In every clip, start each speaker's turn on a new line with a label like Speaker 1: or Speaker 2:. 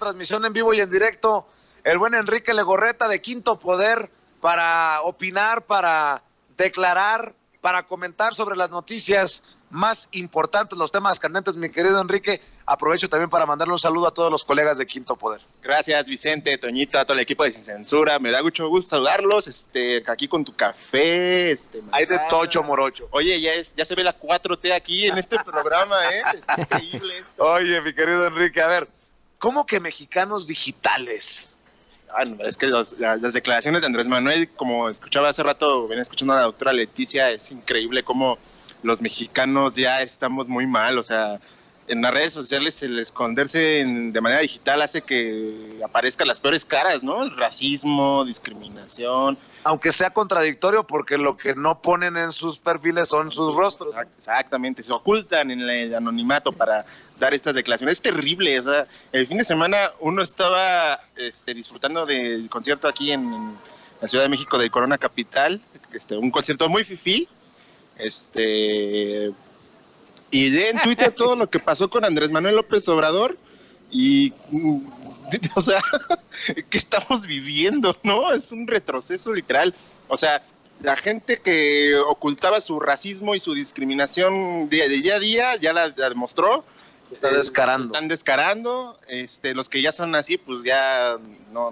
Speaker 1: transmisión en vivo y en directo el buen Enrique Legorreta de Quinto Poder para opinar, para declarar, para comentar sobre las noticias más importantes, los temas candentes. Mi querido Enrique, aprovecho también para mandarle un saludo a todos los colegas de Quinto Poder.
Speaker 2: Gracias, Vicente, Toñita, a todo el equipo de Sin Censura. Me da mucho gusto saludarlos, aquí con tu café,
Speaker 1: Hay de tocho morocho.
Speaker 2: Oye, ya se ve la 4T aquí en este programa, Es increíble esto.
Speaker 1: Oye, mi querido Enrique, a ver, ¿cómo que mexicanos digitales?
Speaker 2: Es que las declaraciones de Andrés Manuel, como escuchaba hace rato, venía escuchando a la doctora Leticia, es increíble cómo los mexicanos ya estamos muy mal, o sea, en las redes sociales el esconderse de manera digital hace que aparezcan las peores caras, ¿no? El racismo, discriminación.
Speaker 1: Aunque sea contradictorio, porque lo que no ponen en sus perfiles son sus rostros.
Speaker 2: Exactamente, se ocultan en el anonimato para dar estas declaraciones. Es terrible, o sea, el fin de semana uno estaba disfrutando del concierto aquí en la Ciudad de México del Corona Capital, un concierto muy fifí, y de en Twitter todo lo que pasó con Andrés Manuel López Obrador y, o sea, ¿qué estamos viviendo, no? Es un retroceso literal. O sea, la gente que ocultaba su racismo y su discriminación de día a día ya la demostró.
Speaker 1: Se está descarando.
Speaker 2: Están descarando. Los que ya son así, pues ya no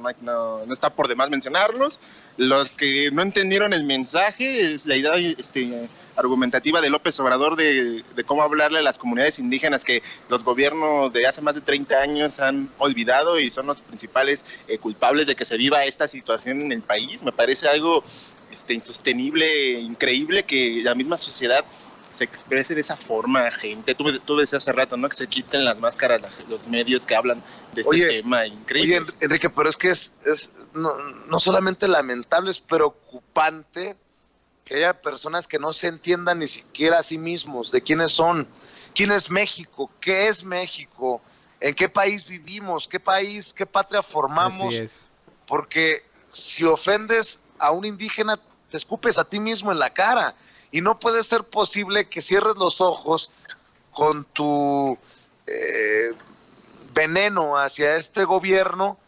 Speaker 2: está por demás mencionarlos. Los que no entendieron el mensaje, es la idea argumentativa de López Obrador de cómo hablarle a las comunidades indígenas que los gobiernos de hace más de 30 años han olvidado y son los principales culpables de que se viva esta situación en el país. Me parece algo insostenible, increíble que la misma sociedad se exprese de esa forma, gente. Tú decías hace rato, ¿no? Que se quiten las máscaras los medios que hablan de este tema. Increíble.
Speaker 1: Oye, Enrique, pero es que es no solamente lamentable, es preocupante que haya personas que no se entiendan ni siquiera a sí mismos de quiénes son, quién es México, qué es México, en qué país vivimos, qué patria formamos.
Speaker 3: Así es.
Speaker 1: Porque si ofendes a un indígena, te escupes a ti mismo en la cara. Y no puede ser posible que cierres los ojos con tu veneno hacia este gobierno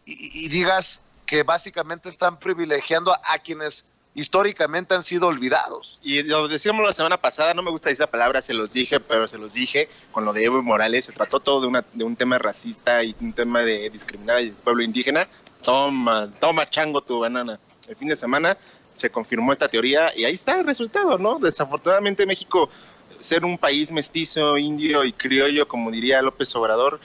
Speaker 1: y digas que básicamente están privilegiando a quienes históricamente han sido olvidados.
Speaker 2: Y lo decíamos la semana pasada, no me gusta esa palabra, se los dije, pero se los dije, con lo de Evo Morales, se trató todo de un tema racista y un tema de discriminar al pueblo indígena. Toma chango tu banana. El fin de semana se confirmó esta teoría y ahí está el resultado, ¿no? Desafortunadamente México, ser un país mestizo, indio y criollo, como diría López Obrador,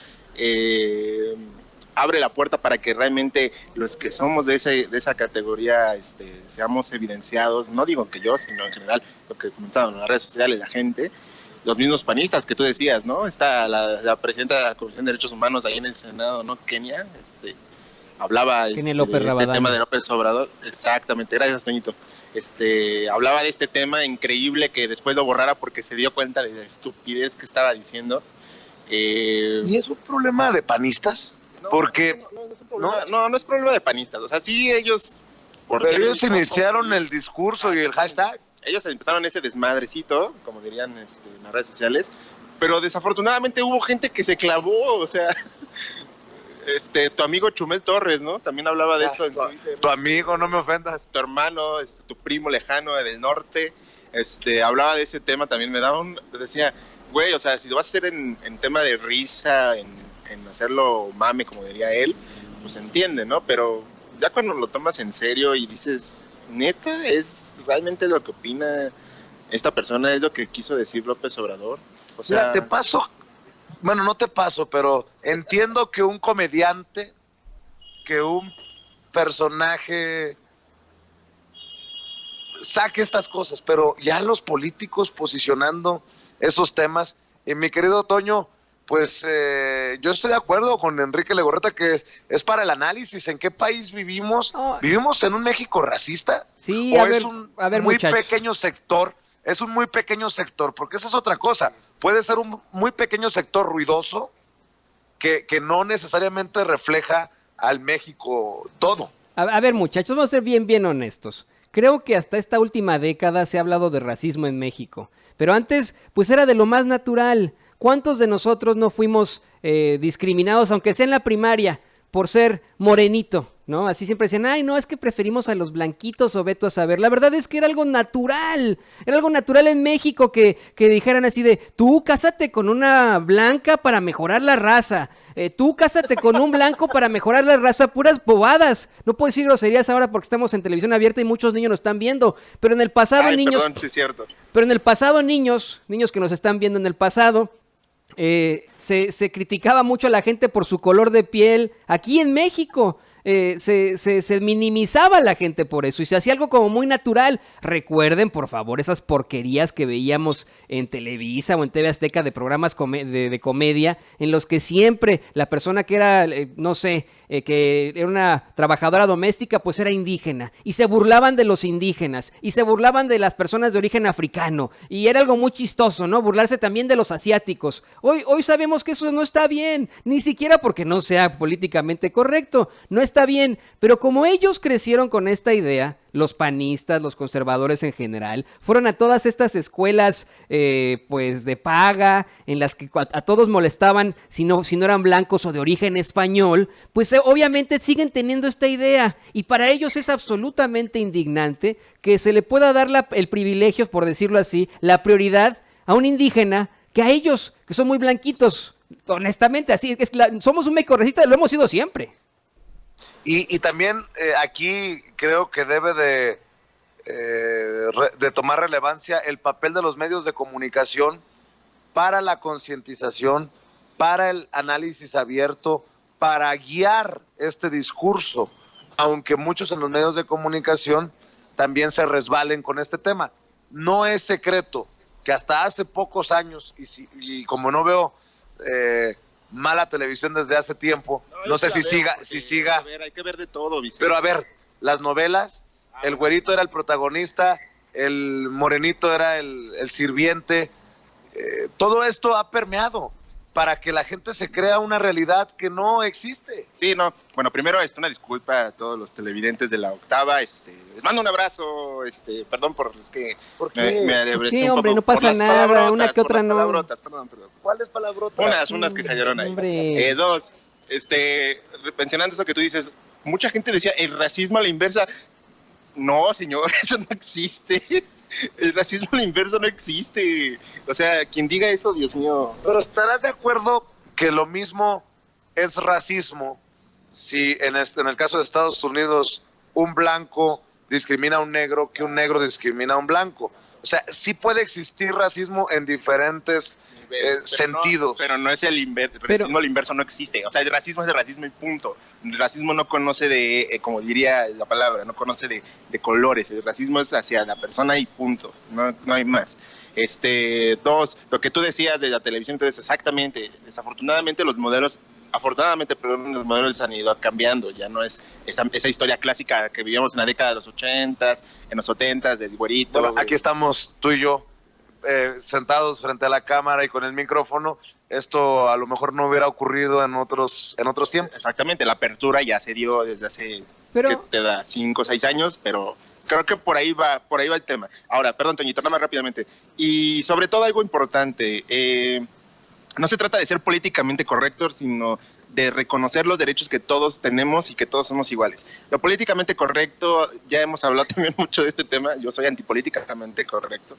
Speaker 2: abre la puerta para que realmente los que somos de esa categoría seamos evidenciados. No digo que yo, sino en general lo que comentaban en las redes sociales, la gente, los mismos panistas que tú decías, ¿no? Está la presidenta de la Comisión de Derechos Humanos ahí en el Senado, ¿no? Kenia, hablaba de este tema de López Obrador. Exactamente, gracias, Toñito. Hablaba de este tema increíble que después lo borrara porque se dio cuenta de la estupidez que estaba diciendo.
Speaker 1: ¿Y es un problema de panistas? Porque
Speaker 2: no es problema de panistas. O sea, sí ellos...
Speaker 1: Pero ellos iniciaron el discurso y el hashtag.
Speaker 2: Ellos empezaron ese desmadrecito, como dirían en las redes sociales, pero desafortunadamente hubo gente que se clavó, o sea... tu amigo Chumel Torres, ¿no? También hablaba de eso.
Speaker 1: Tu amigo, no me ofendas.
Speaker 2: Tu hermano, tu primo lejano del norte, hablaba de ese tema también. Decía, güey, o sea, si lo vas a hacer en tema de risa, en hacerlo mame, como diría él, pues entiende, ¿no? Pero ya cuando lo tomas en serio y dices, neta, ¿es realmente lo que opina esta persona? ¿Es lo que quiso decir López Obrador? O sea,
Speaker 1: mira, no te paso, pero entiendo que un comediante, que un personaje saque estas cosas, pero ya los políticos posicionando esos temas, y mi querido Toño, pues yo estoy de acuerdo con Enrique Legorreta que es para el análisis. ¿En qué país vivimos? ¿Vivimos en un México racista?
Speaker 3: Sí,
Speaker 1: ¿O
Speaker 3: a ver,
Speaker 1: es un muy pequeño sector? Es un muy pequeño sector, porque esa es otra cosa. Puede ser un muy pequeño sector ruidoso que no necesariamente refleja al México todo.
Speaker 3: A ver, muchachos, vamos a ser bien honestos. Creo que hasta esta última década se ha hablado de racismo en México, pero antes pues era de lo más natural. ¿Cuántos de nosotros no fuimos discriminados, aunque sea en la primaria, por ser morenito, ¿no? Así siempre decían, ay, no, es que preferimos a los blanquitos o veto a saber. La verdad es que era algo natural en México que dijeran así de, tú cásate con una blanca para mejorar la raza, tú cásate con un blanco para mejorar la raza, puras bobadas. No puedo decir groserías ahora porque estamos en televisión abierta y muchos niños nos están viendo, pero en el pasado
Speaker 2: Perdón, sí es cierto.
Speaker 3: Pero en el pasado niños que nos están viendo en el pasado, se criticaba mucho a la gente por su color de piel. Aquí en México se minimizaba a la gente por eso y se hacía algo como muy natural. Recuerden, por favor, esas porquerías que veíamos en Televisa o en TV Azteca de programas de comedia, en los que siempre la persona que era, no sé, que era una trabajadora doméstica, pues era indígena, y se burlaban de los indígenas, y se burlaban de las personas de origen africano, y era algo muy chistoso, ¿no? Burlarse también de los asiáticos. Hoy sabemos que eso no está bien, ni siquiera porque no sea políticamente correcto, no está bien, pero como ellos crecieron con esta idea, los panistas, los conservadores en general, fueron a todas estas escuelas pues de paga, en las que a todos molestaban si no eran blancos o de origen español, pues obviamente siguen teniendo esta idea, y para ellos es absolutamente indignante que se le pueda dar el privilegio, por decirlo así, la prioridad a un indígena que a ellos, que son muy blanquitos. Honestamente, así somos un México racista, lo hemos sido siempre.
Speaker 1: Y también aquí creo que debe de tomar relevancia el papel de los medios de comunicación para la concientización, para el análisis abierto, para guiar este discurso, aunque muchos en los medios de comunicación también se resbalen con este tema. No es secreto que hasta hace pocos años, y como no veo mala televisión desde hace tiempo, no sé si siga.
Speaker 2: A ver, hay que ver de todo, Vicente.
Speaker 1: Pero a ver, las novelas, el güerito era el protagonista, el morenito era el sirviente, todo esto ha permeado para que la gente se crea una realidad que no existe.
Speaker 2: Sí, no. Bueno, primero una disculpa a todos los televidentes de La Octava. Les mando un abrazo. Perdón por es que
Speaker 1: ¿Por qué?
Speaker 2: me alebrecé
Speaker 3: Sí,
Speaker 2: un
Speaker 3: hombre,
Speaker 2: poco
Speaker 3: no pasa nada. Una que otra no.
Speaker 2: Perdón.
Speaker 1: ¿Cuáles palabrotas?
Speaker 2: Unas que salieron ahí.
Speaker 3: Hombre.
Speaker 2: Dos, mencionando eso que tú dices, mucha gente decía el racismo a la inversa. No, señor, eso no existe. El racismo a la inversa no existe. O sea, quien diga eso, Dios mío.
Speaker 1: Pero estarás de acuerdo que lo mismo es racismo si en el caso de Estados Unidos un blanco discrimina a un negro que un negro discrimina a un blanco. O sea, sí puede existir racismo en diferentes sentidos.
Speaker 2: Pero no es el racismo al inverso, no existe. O sea, el racismo es el racismo y punto. El racismo no conoce de, como diría la palabra, no conoce de colores. El racismo es hacia la persona y punto. No hay más. Dos, lo que tú decías de la televisión, entonces exactamente. Desafortunadamente los modelos los modelos han ido cambiando, ya no es esa historia clásica que vivíamos en la década de los 80s, en los 70s, del güerito.
Speaker 1: Bueno, aquí estamos tú y yo sentados frente a la cámara y con el micrófono. Esto a lo mejor no hubiera ocurrido en otros tiempos.
Speaker 2: Exactamente, la apertura ya se dio desde hace, ¿qué te da? 5 o 6 años, pero creo que por ahí va el tema. Ahora, perdón, Toñito, nada más rápidamente. Y sobre todo algo importante, no se trata de ser políticamente correcto, sino de reconocer los derechos que todos tenemos y que todos somos iguales. Lo políticamente correcto, ya hemos hablado también mucho de este tema, yo soy antipolíticamente correcto,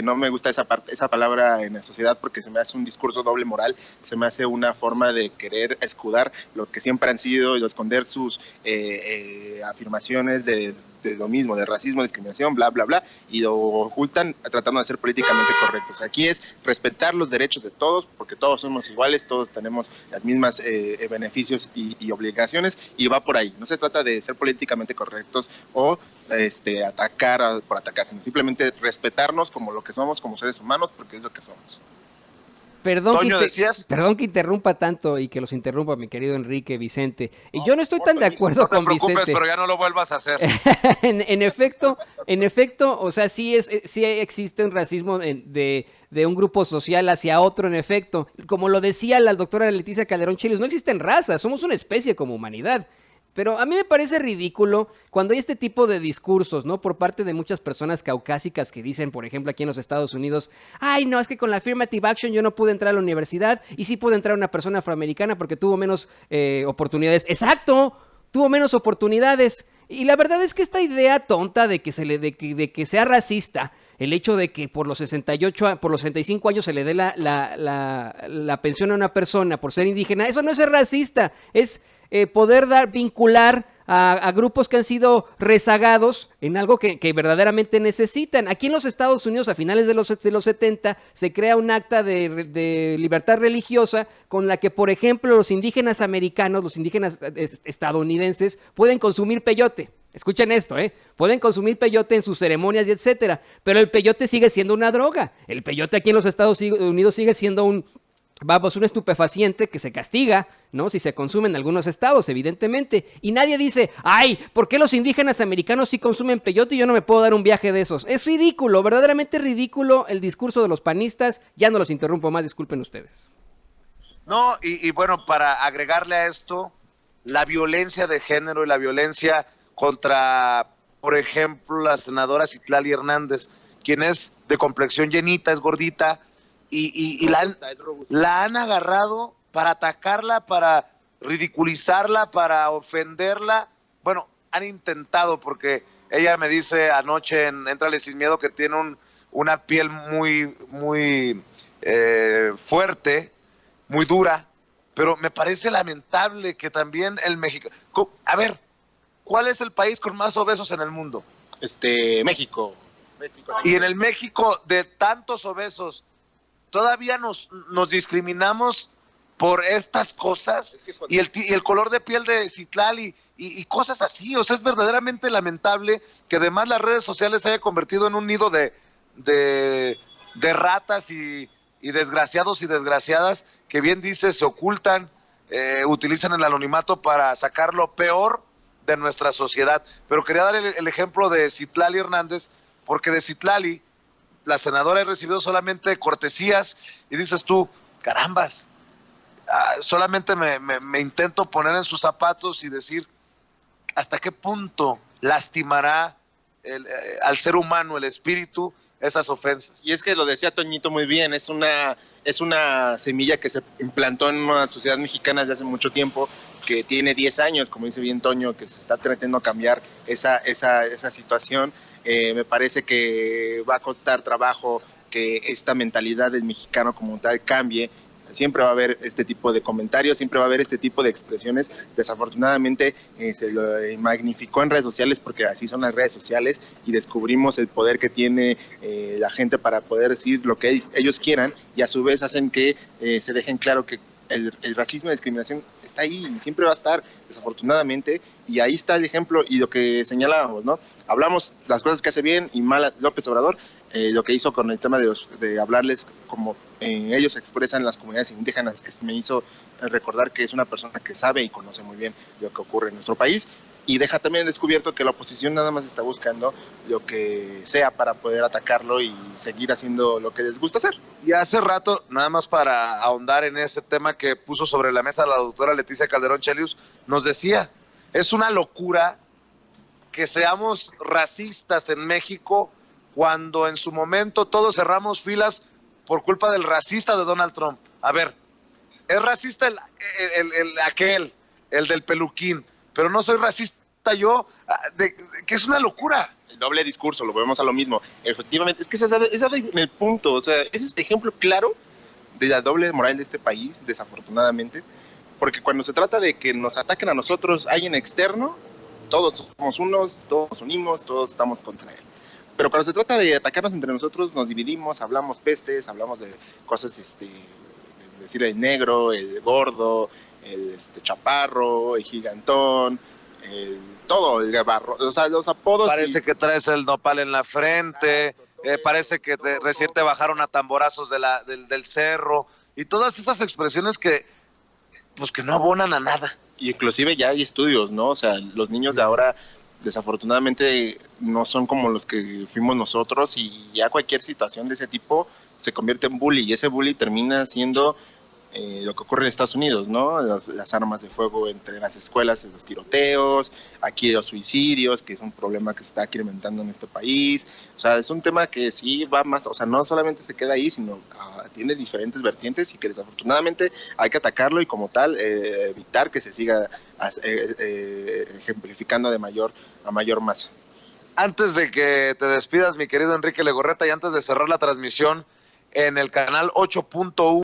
Speaker 2: no me gusta esa palabra en la sociedad porque se me hace un discurso doble moral, se me hace una forma de querer escudar lo que siempre han sido y esconder sus afirmaciones de lo mismo, de racismo, discriminación, bla, bla, bla, y lo ocultan tratando de ser políticamente correctos. Aquí es respetar los derechos de todos, porque todos somos iguales, todos tenemos las mismas beneficios y obligaciones, y va por ahí. No se trata de ser políticamente correctos o atacar por atacar, sino simplemente respetarnos como lo que somos, como seres humanos, porque es lo que somos.
Speaker 3: Perdón que interrumpa tanto y que los interrumpa mi querido Enrique, Vicente. Yo no estoy tan de acuerdo con Vicente.
Speaker 1: No te preocupes, pero ya no lo vuelvas a hacer.
Speaker 3: en efecto, o sea, sí existe un racismo de un grupo social hacia otro, en efecto. Como lo decía la doctora Leticia Calderón Chelios, no existen razas, somos una especie como humanidad. Pero a mí me parece ridículo cuando hay este tipo de discursos, ¿no? Por parte de muchas personas caucásicas que dicen, por ejemplo, aquí en los Estados Unidos, ay, no, es que con la affirmative action yo no pude entrar a la universidad y sí pude entrar una persona afroamericana porque tuvo menos oportunidades. ¡Exacto! Tuvo menos oportunidades. Y la verdad es que esta idea tonta de que sea racista, el hecho de que por los 65 años se le dé la pensión a una persona por ser indígena, eso no es ser racista, es poder vincular a grupos que han sido rezagados en algo que verdaderamente necesitan. Aquí en los Estados Unidos, a finales de los 70, se crea un acta de libertad religiosa con la que, por ejemplo, los indígenas americanos, los indígenas estadounidenses, pueden consumir peyote. Escuchen esto, pueden consumir peyote en sus ceremonias y etcétera, pero el peyote sigue siendo una droga. El peyote aquí en los Estados Unidos sigue siendo un estupefaciente que se castiga, ¿no? Si se consume en algunos estados, evidentemente. Y nadie dice, ay, ¿por qué los indígenas americanos sí consumen peyote y yo no me puedo dar un viaje de esos? Es ridículo, verdaderamente ridículo el discurso de los panistas. Ya no los interrumpo más, disculpen ustedes.
Speaker 1: No, y bueno, para agregarle a esto, la violencia de género y la violencia contra, por ejemplo, la senadora Citlali Hernández, quien es de complexión llenita, es gordita, y la han agarrado para atacarla, para ridiculizarla, para ofenderla. Bueno, han intentado, porque ella me dice anoche en Éntrale Sin Miedo que tiene una piel muy fuerte, muy dura, pero me parece lamentable que también el mexicano... A ver, ¿cuál es el país con más obesos en el mundo?
Speaker 2: México.
Speaker 1: Y en el México de tantos obesos, todavía nos discriminamos por estas cosas, y el color de piel de Citlali y cosas así. O sea, es verdaderamente lamentable que además las redes sociales se haya convertido en un nido de ratas y desgraciados y desgraciadas que, bien dice, se ocultan, utilizan el anonimato para sacar lo peor de nuestra sociedad. Pero quería dar el ejemplo de Citlali Hernández, porque de Citlali la senadora ha recibido solamente cortesías, y dices tú, carambas, solamente me intento poner en sus zapatos y decir hasta qué punto lastimará al ser humano, el espíritu, esas ofensas.
Speaker 2: Y es que lo decía Toñito muy bien, es una semilla que se implantó en una sociedad mexicana desde hace mucho tiempo, que tiene 10 años, como dice bien Toño, que se está tratando de cambiar esa situación. Me parece que va a costar trabajo que esta mentalidad del mexicano como tal cambie. Siempre va a haber este tipo de comentarios, siempre va a haber este tipo de expresiones. Desafortunadamente se lo magnificó en redes sociales, porque así son las redes sociales, y descubrimos el poder que tiene la gente para poder decir lo que ellos quieran, y a su vez hacen que se dejen claro que el racismo y la discriminación está ahí y siempre va a estar, desafortunadamente. Y ahí está el ejemplo y lo que señalábamos, ¿no? Hablamos las cosas que hace bien y mal López Obrador, lo que hizo con el tema de hablarles como ellos expresan las comunidades indígenas, que me hizo recordar que es una persona que sabe y conoce muy bien lo que ocurre en nuestro país, y deja también descubierto que la oposición nada más está buscando lo que sea para poder atacarlo y seguir haciendo lo que les gusta hacer.
Speaker 1: Y hace rato, nada más para ahondar en ese tema que puso sobre la mesa la doctora Leticia Calderón Chelius, nos decía, es una locura que seamos racistas en México cuando en su momento todos cerramos filas por culpa del racista de Donald Trump. A ver, es racista el del peluquín, pero no soy racista yo, que es una locura.
Speaker 2: El doble discurso, lo vemos a lo mismo. Efectivamente, es que ese es el punto, o sea, ese es el ejemplo claro de la doble moral de este país, desafortunadamente, porque cuando se trata de que nos ataquen a nosotros, alguien externo, todos somos unos, todos nos unimos, todos estamos contra él. Pero cuando se trata de atacarnos entre nosotros, nos dividimos, hablamos pestes, hablamos de cosas, decir el negro, el gordo, el chaparro, el gigantón, todo, el gabarro, o sea, los apodos.
Speaker 1: Parece que traes el nopal en la frente, parece que recién te bajaron a tamborazos del cerro, y todas esas expresiones que no abonan a nada.
Speaker 2: Y inclusive ya hay estudios, ¿no? O sea, los niños de ahora desafortunadamente no son como los que fuimos nosotros, y ya cualquier situación de ese tipo se convierte en bully, y ese bully termina siendo lo que ocurre en Estados Unidos, ¿no? Las armas de fuego entre las escuelas, los tiroteos, aquí los suicidios, que es un problema que se está incrementando en este país. O sea, es un tema que sí va más, o sea, no solamente se queda ahí, sino tiene diferentes vertientes y que desafortunadamente hay que atacarlo y como tal evitar que se siga ejemplificando a mayor masa.
Speaker 1: Antes de que te despidas, mi querido Enrique Legorreta, y antes de cerrar la transmisión en el canal 8.1